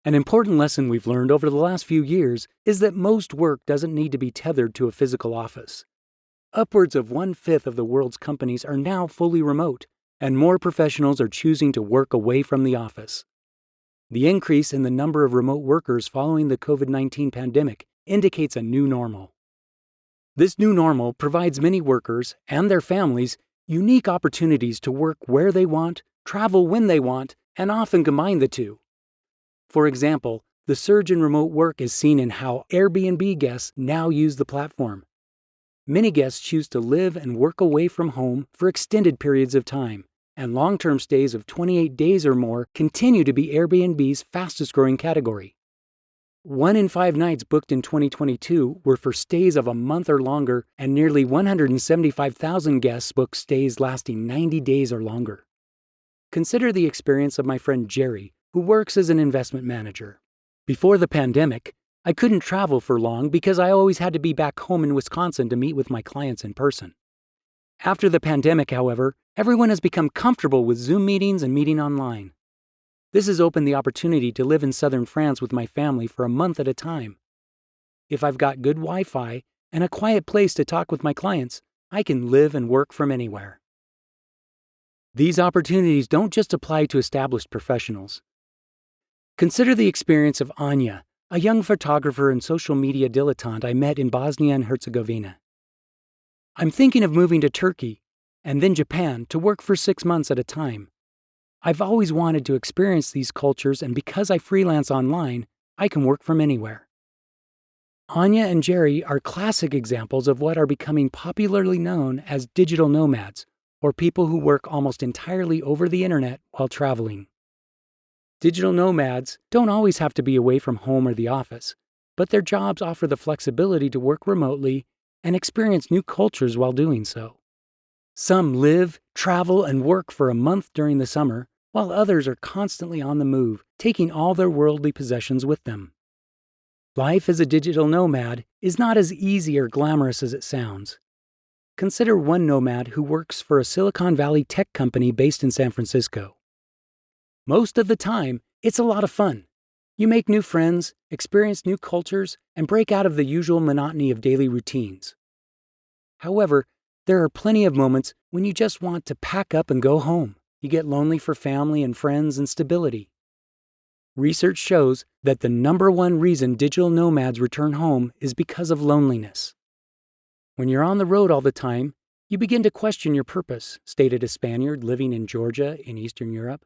An important lesson we've learned over the last few years is that most work doesn't need to be tethered to a physical office. Upwards of 1/5 of the world's companies are now fully remote, and more professionals are choosing to work away from the office. The increase in the number of remote workers following the COVID-19 pandemic indicates a new normal. This new normal provides many workers and their families unique opportunities to work where they want, travel when they want, and often combine the two. For example, the surge in remote work is seen in how Airbnb guests now use the platform. Many guests choose to live and work away from home for extended periods of time, and long-term stays of 28 days or more continue to be Airbnb's fastest-growing category. 1 in 5 nights booked in 2022 were for stays of a month or longer, and nearly 175,000 guests booked stays lasting 90 days or longer. Consider the experience of my friend Jerry, who works as an investment manager. Before the pandemic, I couldn't travel for long because I always had to be back home in Wisconsin to meet with my clients in person. After the pandemic, however, everyone has become comfortable with Zoom meetings and meeting online. This has opened the opportunity to live in southern France with my family for a month at a time. If I've got good Wi-Fi and a quiet place to talk with my clients, I can live and work from anywhere. These opportunities don't just apply to established professionals. Consider the experience of Anya, a young photographer and social media dilettante I met in Bosnia and Herzegovina. I'm thinking of moving to Turkey and then Japan to work for 6 months at a time. I've always wanted to experience these cultures, and because I freelance online, I can work from anywhere. Anya and Jerry are classic examples of what are becoming popularly known as digital nomads, or people who work almost entirely over the internet while traveling. Digital nomads don't always have to be away from home or the office, but their jobs offer the flexibility to work remotely and experience new cultures while doing so. Some live, travel, and work for a month during the summer, while others are constantly on the move, taking all their worldly possessions with them. Life as a digital nomad is not as easy or glamorous as it sounds. Consider one nomad who works for a Silicon Valley tech company based in San Francisco. Most of the time, it's a lot of fun. You make new friends, experience new cultures, and break out of the usual monotony of daily routines. However, there are plenty of moments when you just want to pack up and go home. You get lonely for family and friends and stability. Research shows that the number one reason digital nomads return home is because of loneliness. When you're on the road all the time, you begin to question your purpose, stated a Spaniard living in Georgia in Eastern Europe.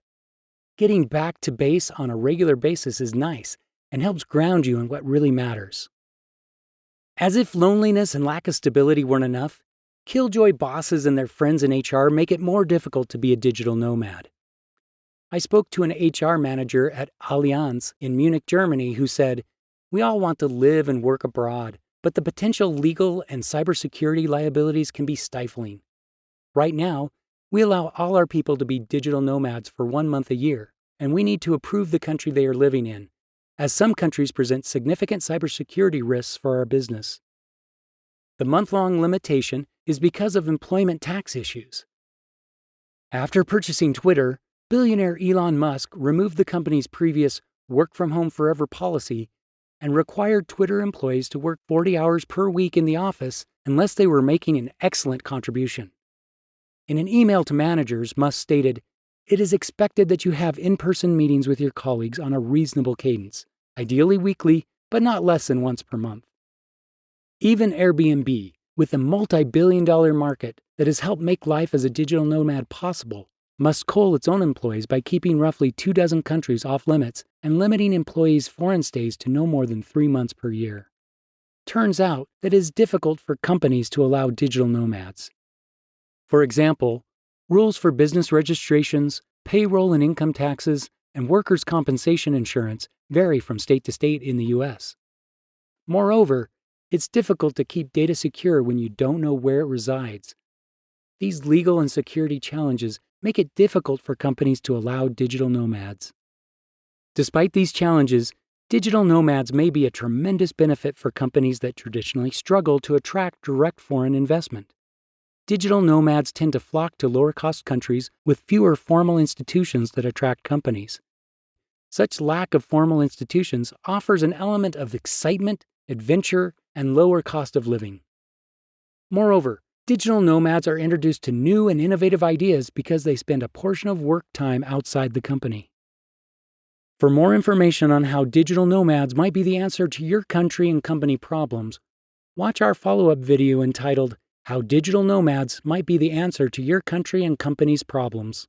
Getting back to base on a regular basis is nice and helps ground you in what really matters. As if loneliness and lack of stability weren't enough, killjoy bosses and their friends in HR make it more difficult to be a digital nomad. I spoke to an HR manager at Allianz in Munich, Germany, who said, "We all want to live and work abroad, but the potential legal and cybersecurity liabilities can be stifling. Right now, we allow all our people to be digital nomads for 1 month a year, and we need to approve the country they are living in, as some countries present significant cybersecurity risks for our business. The month-long limitation is because of employment tax issues." After purchasing Twitter, billionaire Elon Musk removed the company's previous work-from-home forever policy and required Twitter employees to work 40 hours per week in the office unless they were making an excellent contribution. In an email to managers, Musk stated, "It is expected that you have in-person meetings with your colleagues on a reasonable cadence, ideally weekly, but not less than once per month." Even Airbnb, with a multi-billion-dollar market that has helped make life as a digital nomad possible, must cull its own employees by keeping roughly 24 countries off limits and limiting employees' foreign stays to no more than 3 months per year. Turns out that it is difficult for companies to allow digital nomads. For example, rules for business registrations, payroll and income taxes, and workers' compensation insurance vary from state to state in the U.S. Moreover, it's difficult to keep data secure when you don't know where it resides. These legal and security challenges make it difficult for companies to allow digital nomads. Despite these challenges, digital nomads may be a tremendous benefit for companies that traditionally struggle to attract direct foreign investment. Digital nomads tend to flock to lower-cost countries with fewer formal institutions that attract companies. Such lack of formal institutions offers an element of excitement, adventure, and lower cost of living. Moreover, digital nomads are introduced to new and innovative ideas because they spend a portion of work time outside the company. For more information on how digital nomads might be the answer to your country and company problems, watch our follow-up video entitled How Digital Nomads Might Be the Answer to Your Country and Company's Problems.